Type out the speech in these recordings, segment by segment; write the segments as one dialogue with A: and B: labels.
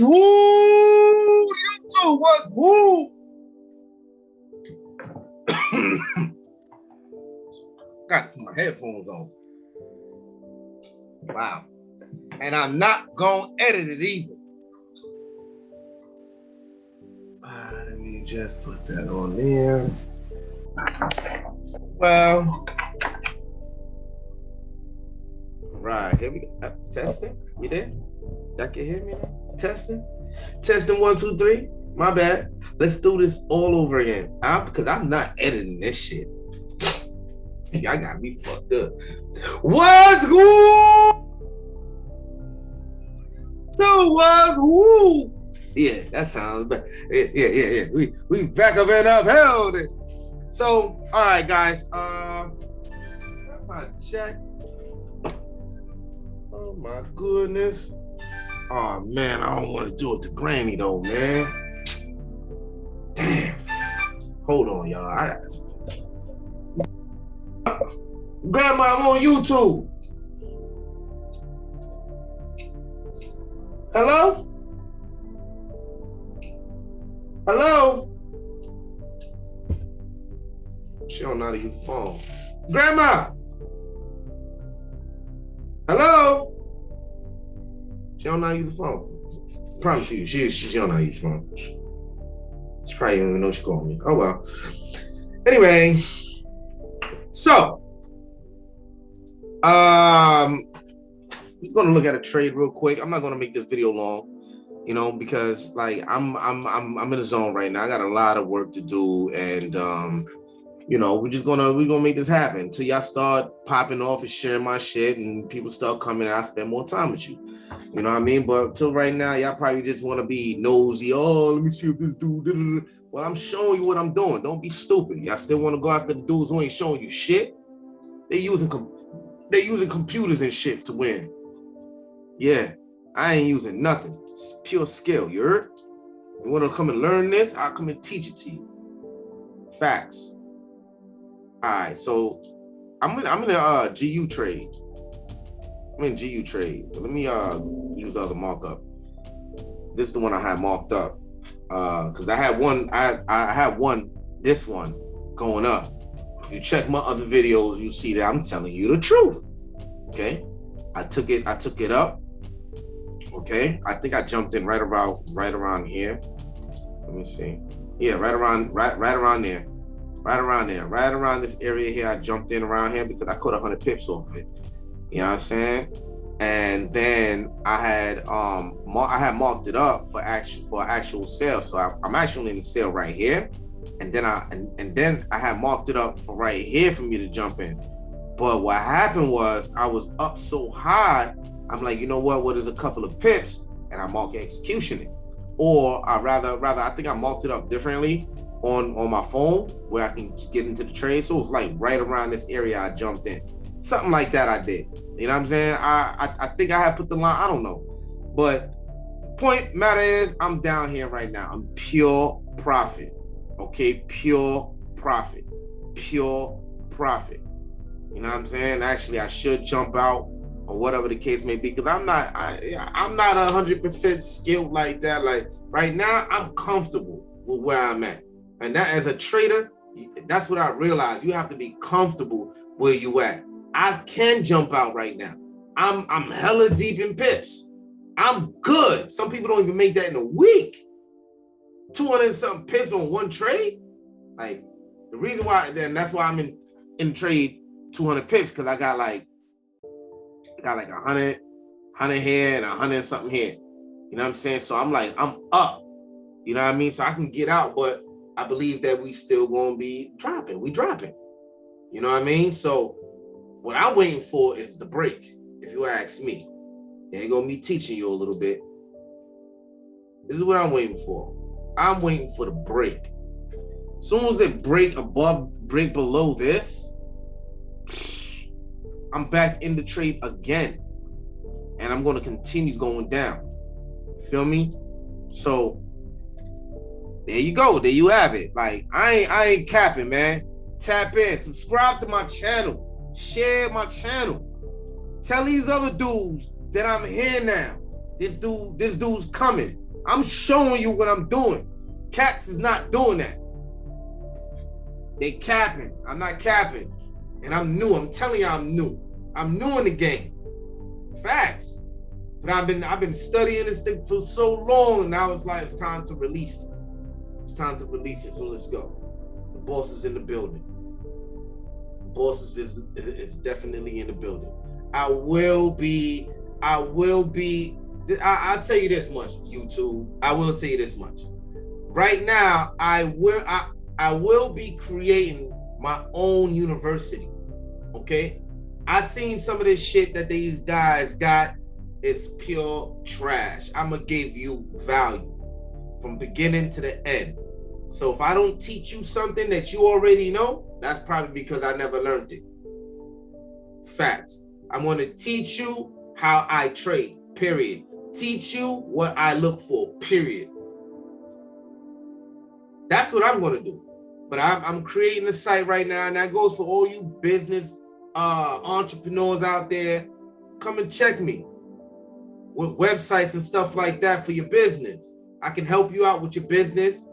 A: who? YouTube was who? Got to put my headphones on. Wow. And I'm not going to edit it either. Let me just put that on there. Well. Right. Here we go. Testing. You there? Y'all can hear me now? Testing. Testing 1, 2, 3. My bad. Let's do this all over again. Because I'm not editing this shit. Y'all got me fucked up. What's good? So what's who? Yeah, that sounds better. Yeah. We back up and upheld it. So, all right, guys. My check. Oh my goodness. Oh man, I don't want to do it to Granny though, man. Damn. Hold on, y'all. Grandma, I'm on YouTube. Hello? Hello? She don't know how to use the phone. Grandma! Hello? She don't know how to use the phone. Promise you, she don't know how to use the phone. She probably don't even know she called me. Oh well. Anyway, so just gonna look at a trade real quick. I'm not gonna make this video long, you know, because like I'm in the zone right now. I got a lot of work to do, and you know, we're gonna make this happen till y'all start popping off and sharing my shit, and people start coming, and I spend more time with you. You know what I mean? But till right now, y'all probably just want to be nosy. Oh, let me see if this dude. Well, I'm showing you what I'm doing. Don't be stupid. Y'all still want to go after the dudes who ain't showing you shit? They using computers and shit to win. Yeah, I ain't using nothing. It's pure skill. You heard? You want to come and learn this? I'll come and teach it to you. Facts. All right, so I'm in a GU trade. I'm in GU trade. But let me use the other markup. This is the one I had marked up. Because I had one, this one going up. If you check my other videos, you see that I'm telling you the truth. Okay. I took it up. Okay. I think I jumped in right around here. Let me see. Yeah, right around there. Right around this area here. I jumped in around here because I caught 100 pips off of it. You know what I'm saying? And then I had marked it up for actual sale. So I'm actually in the sale right here. And then I had marked it up for right here for me to jump in. But what happened was I was up so high, I'm like, you know what is a couple of pips, and I mark execution it. Or I think I marked it up differently on my phone where I can get into the trade. So it was like right around this area I jumped in. Something like that I did. You know what I'm saying? I think I had put the line, I don't know. But point matter is I'm down here right now. I'm pure profit. Okay, pure profit. Pure profit. You know what I'm saying? Actually, I should jump out or whatever the case may be, because I'm not 100% skilled like that. Like right now, I'm comfortable with where I'm at. And that, as a trader, that's what I realized. You have to be comfortable where you at. I can jump out right now. I'm hella deep in pips. I'm good. Some people don't even make that in a week. 200 and something pips on one trade. Like the reason why, then that's why I'm in trade 200 pips, because I got like 100 here and 100 and something here. You know what I'm saying? So I'm like, I'm up. You know what I mean? So I can get out, but I believe that we still gonna be dropping. We dropping. You know what I mean? So what I'm waiting for is the break, if you ask me. It ain't gonna be teaching you a little bit. This is what I'm waiting for. I'm waiting for the break. As soon as it break below this, I'm back in the trade again. And I'm gonna continue going down. Feel me? So there you go. There you have it. Like I ain't capping, man. Tap in, subscribe to my channel, share my channel. Tell these other dudes that I'm here now. This dude's coming. I'm showing you what I'm doing. Cats is not doing that. They capping. I'm not capping. And I'm new. I'm telling you I'm new. I'm new in the game. Facts. But I've been studying this thing for so long, and now it's like it's time to release it. It's time to release it. So let's go. The boss is in the building. The boss is definitely in the building. I'll tell you this much, YouTube. I will tell you this much. Right now, I will be creating my own university. Okay? I've seen some of this shit that these guys got is pure trash. I'm gonna give you value from beginning to the end. So if I don't teach you something that you already know, that's probably because I never learned it. Facts. I'm gonna teach you how I trade, period. Teach you what I look for, period. That's what I'm gonna do. But I'm creating a site right now, and that goes for all you business entrepreneurs out there. Come and check me with websites and stuff like that for your business. I can help you out with your business.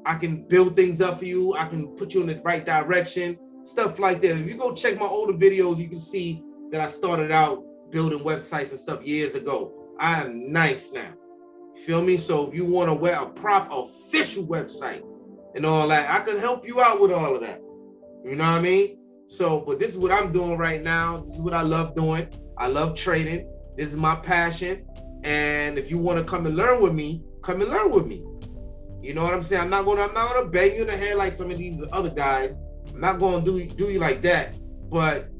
A: I can build things up for you. I can put you in the right direction, stuff like that. If you go check my older videos, you can see that I started out building websites and stuff years ago. I am nice now. You feel me? So if you want to wear a proper official website and all that, I can help you out with all of that. You know what I mean? So, but this is what I'm doing right now. This is what I love doing. I love trading. This is my passion. And if you want to come and learn with me, come and learn with me. You know what I'm saying? I'm not gonna bang you in the head like some of these other guys. I'm not gonna do you like that. But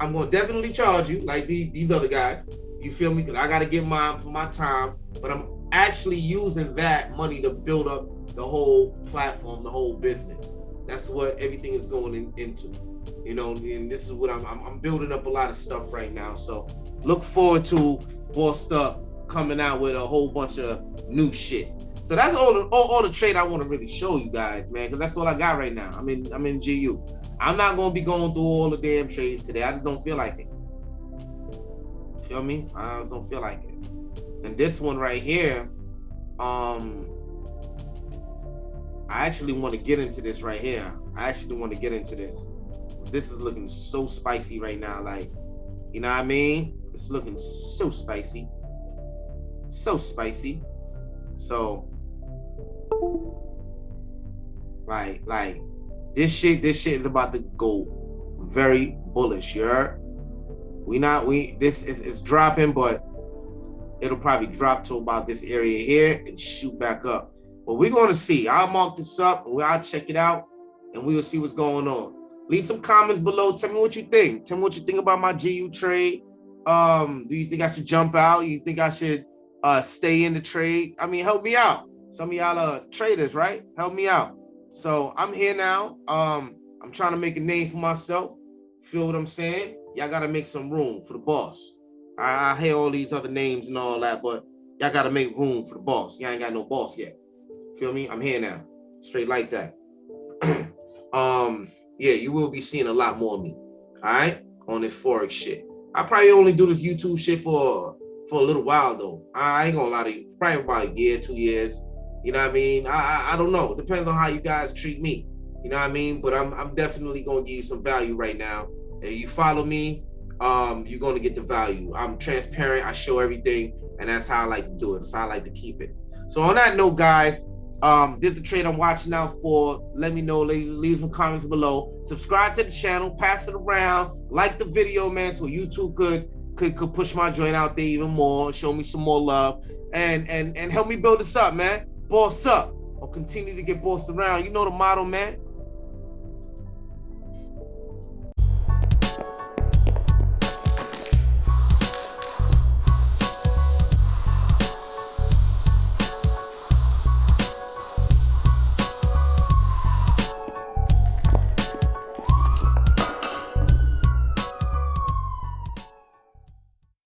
A: I'm gonna definitely charge you like these other guys. You feel me? Because I gotta get mine for my time. But I'm actually using that money to build up the whole platform, the whole business. That's what everything is going into. You know, and this is what I'm building up a lot of stuff right now. So look forward to Bossed Up coming out with a whole bunch of new shit. So that's all the trade I want to really show you guys, man, because that's all I got right now. I'm in GU. I'm not gonna be going through all the damn trades today. I just don't feel like it. Feel me? I just don't feel like it. And this one right here, I actually want to get into this right here. This is looking so spicy right now. Like, you know what I mean? It's looking so spicy. So spicy. So, like this shit is about to go very bullish. You heard? This is dropping, but it'll probably drop to about this area here and shoot back up. But we're going to see. I'll mark this up and I'll check it out and we'll see what's going on. Leave some comments below. Tell me what you think. Tell me what you think about my GU trade. Do you think I should jump out? You think I should stay in the trade? I mean, help me out. Some of y'all are traders, right? Help me out. So I'm here now. I'm trying to make a name for myself. Feel what I'm saying? Y'all got to make some room for the boss. I hear all these other names and all that, but y'all got to make room for the boss. Y'all ain't got no boss yet. Feel me? I'm here now. Straight like that. Yeah, you will be seeing a lot more of me. All right? On this forex shit. I probably only do this YouTube shit for a little while though. I ain't gonna lie to you. Probably about a year, 2 years. You know what I mean? I don't know. It depends on how you guys treat me. You know what I mean? But I'm definitely gonna give you some value right now. And you follow me, you're gonna get the value. I'm transparent, I show everything, and that's how I like to do it. That's how I like to keep it. So on that note, guys, this is the trade I'm watching out for. Let me know, leave some comments below. Subscribe to the channel, pass it around, like the video, man, so YouTube could push my joint out there even more, show me some more love, and help me build this up, man. Boss up, or continue to get bossed around. You know the motto, man.